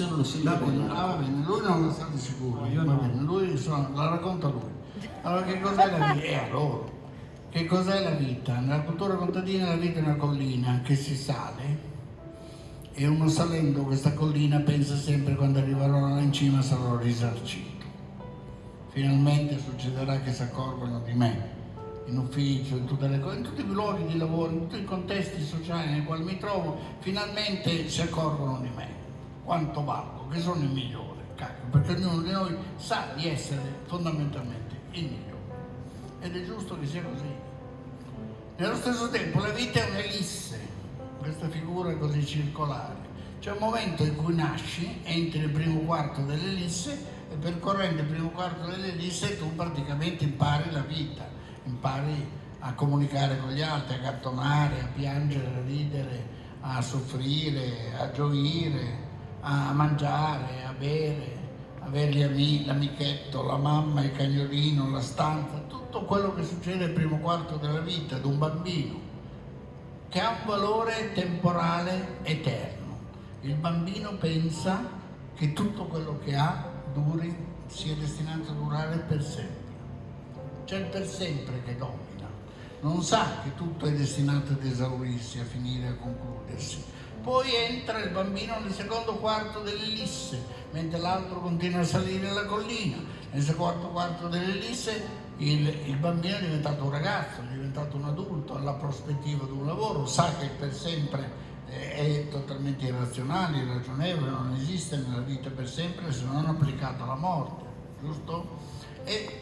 non lo sento. Va bene, lui non lo state sicuro. Io Va no. bene, la racconta lui. Allora, che cos'è la vita? Loro. Che cos'è la vita? Nella cultura contadina la vita è una collina che si sale e uno salendo questa collina pensa sempre quando arriverò là in cima sarò risarcito. Finalmente succederà che si accorgono di me, in ufficio, in tutte le cose, in tutti i luoghi di lavoro, in tutti i contesti sociali nei quali mi trovo, finalmente si accorgono di me, quanto valgo, che sono il migliore, cacchio, perché ognuno di noi sa di essere fondamentalmente il migliore. Ed è giusto che sia così. Nello stesso tempo la vita è un'ellisse, questa figura così circolare. C'è un momento in cui nasci, entri nel primo quarto dell'ellisse e percorrendo il primo quarto dell'ellisse tu praticamente impari la vita, impari a comunicare con gli altri, a gattonare, a piangere, a ridere, a soffrire, a gioire, a mangiare, a bere, avere gli amici, l'amichetto, la mamma, il cagnolino, la stanza, tutto quello che succede nel primo quarto della vita di un bambino, che ha un valore temporale eterno. Il bambino pensa che tutto quello che ha sia destinato a durare per sempre. C'è il per sempre che domina. Non sa che tutto è destinato ad esaurirsi, a finire, a concludersi. Poi entra il bambino nel secondo quarto dell'ellisse, mentre l'altro continua a salire la collina. Nel secondo quarto dell'ellisse il bambino è diventato un ragazzo, è diventato un adulto, ha la prospettiva di un lavoro, sa che il per sempre è totalmente irrazionale, irragionevole, non esiste nella vita per sempre se non applicato alla morte, giusto? E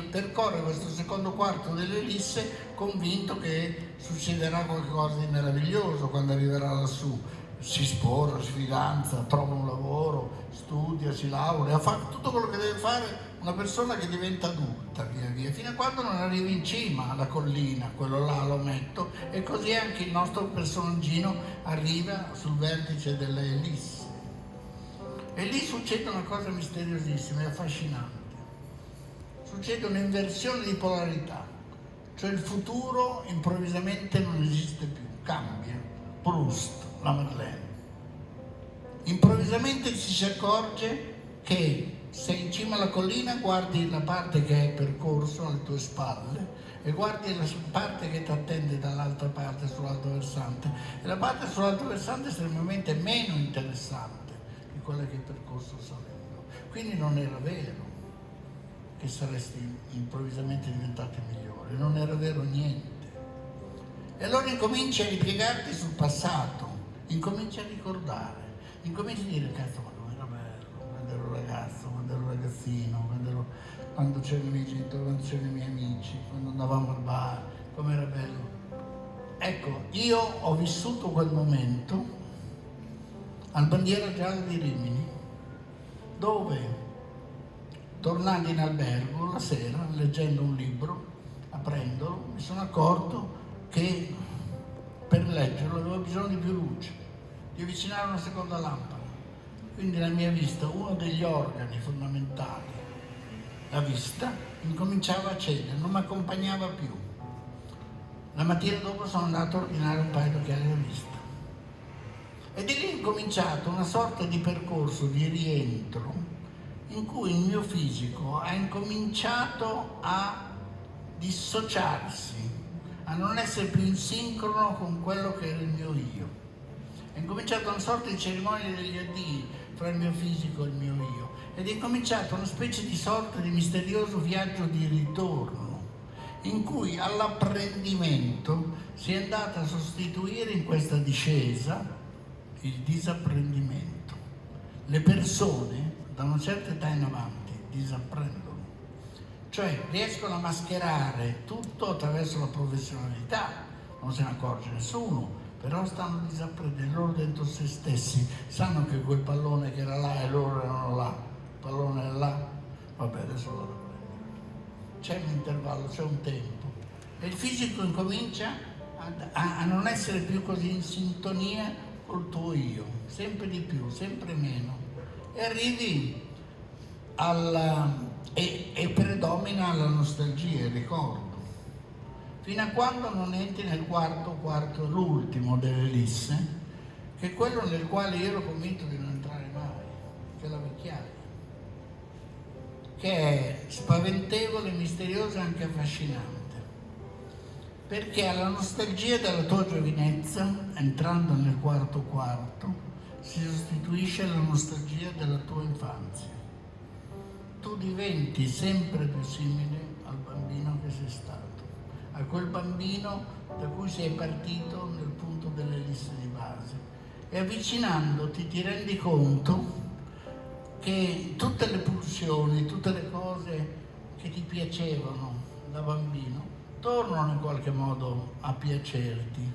percorre questo secondo quarto dell'ellisse convinto che succederà qualcosa di meraviglioso quando arriverà lassù. Si sposa, si fidanza, trova un lavoro, studia, si laurea, fa tutto quello che deve fare una persona che diventa adulta via via, fino a quando non arriva in cima alla collina, quello là lo metto, e così anche il nostro personaggino arriva sul vertice dell'ellisse. E lì succede una cosa misteriosissima e affascinante. Succede un'inversione di polarità, cioè il futuro improvvisamente non esiste più, cambia. Proust, la Madeleine. Improvvisamente ci si accorge che sei in cima alla collina, guardi la parte che hai percorso alle tue spalle e guardi la parte che ti attende dall'altra parte, sull'altro versante, e la parte sull'altro versante è estremamente meno interessante di quella che hai percorso salendo. Quindi non era vero che saresti improvvisamente diventato migliore, non era vero niente. E allora incominci a ripiegarti sul passato, incominci a ricordare, incominci a dire, cazzo, ma com'era bello, quando ero ragazzo, quando ero ragazzino, quando c'erano i miei genitori, quando c'erano i miei amici, quando andavamo al bar, com'era bello. Ecco, io ho vissuto quel momento al Bandiera Gialla di Rimini, dove, tornando in albergo la sera, leggendo un libro, aprendolo, mi sono accorto che per leggerlo avevo bisogno di più luce, di avvicinare una seconda lampada. Quindi la mia vista, uno degli organi fondamentali, la vista, incominciava a cedere, non mi accompagnava più. La mattina dopo sono andato a ordinare un paio di occhiali da vista. E di lì è incominciato una sorta di percorso di rientro in cui il mio fisico ha incominciato a dissociarsi, a non essere più in sincrono con quello che era il mio io. È incominciata una sorta di cerimonia degli addii fra il mio fisico e il mio io, ed è incominciata una specie di sorta di misterioso viaggio di ritorno, in cui all'apprendimento si è andata a sostituire in questa discesa il disapprendimento. Le persone da una certa età in avanti disapprendono, cioè riescono a mascherare tutto attraverso la professionalità, non se ne accorge nessuno, però stanno disapprendendo loro dentro se stessi, sanno che quel pallone che era là e loro erano là, il pallone era là, vabbè adesso lo riprendo. C'è un intervallo, c'è un tempo e il fisico incomincia a non essere più così in sintonia col tuo io, sempre di più, sempre meno, e arrivi e predomina la nostalgia, il ricordo, fino a quando non entri nel quarto, l'ultimo dell'ellisse, che è quello nel quale io ero convinto di non entrare mai, che è la vecchiaia, che è spaventevole, misteriosa e anche affascinante, perché alla nostalgia della tua giovinezza, entrando nel quarto quarto, si sostituisce la nostalgia della tua infanzia. Tu diventi sempre più simile al bambino che sei stato, a quel bambino da cui sei partito nel punto delle liste di base, e avvicinandoti ti rendi conto che tutte le pulsioni, tutte le cose che ti piacevano da bambino tornano in qualche modo a piacerti,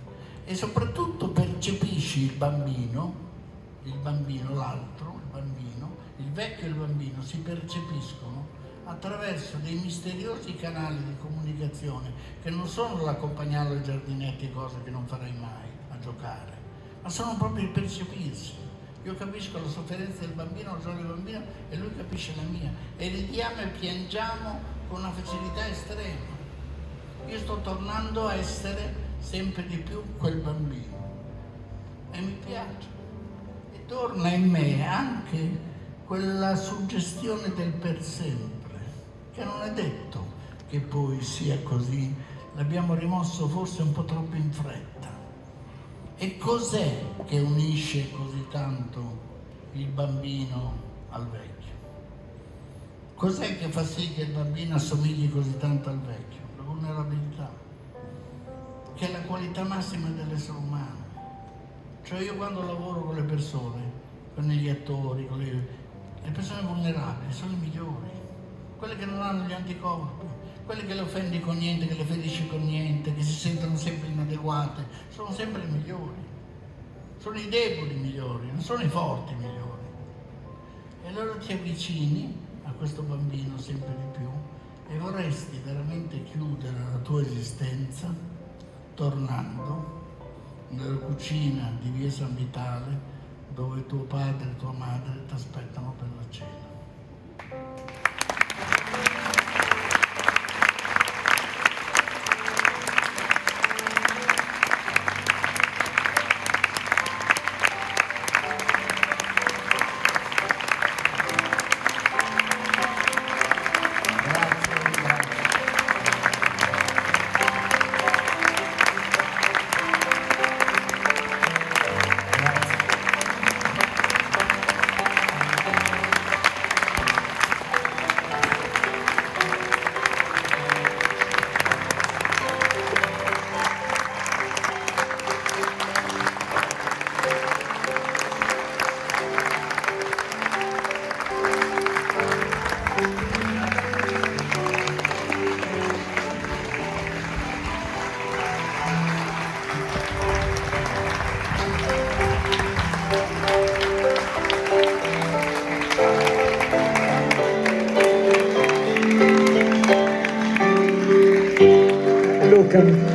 e soprattutto percepisci il bambino, l'altro, il bambino, il vecchio e il bambino si percepiscono attraverso dei misteriosi canali di comunicazione che non sono l'accompagnarlo ai giardinetti e cose che non farai mai a giocare, ma sono proprio il percepirsi. Io capisco la sofferenza del bambino, la gioia del bambino, e lui capisce la mia, e ridiamo e piangiamo con una facilità estrema. Io sto tornando a essere sempre di più quel bambino e mi piace, e torna in me anche quella suggestione del per sempre, che non è detto che poi sia così, l'abbiamo rimosso forse un po' troppo in fretta. E cos'è che unisce così tanto il bambino al vecchio? Cos'è che fa sì che il bambino assomigli così tanto al vecchio? La vulnerabilità, che è la qualità massima dell'essere umano. Cioè io quando lavoro con le persone, con gli attori, con le persone vulnerabili sono le migliori, quelle che non hanno gli anticorpi, quelle che le offendi con niente, che le ferisci con niente, che si sentono sempre inadeguate, sono sempre le migliori. Sono i deboli migliori, non sono i forti migliori. E allora ti avvicini a questo bambino sempre di più e vorresti veramente chiudere la tua esistenza tornando nella cucina di via San Vitale, dove tuo padre e tua madre ti aspettano per la cena. Luca.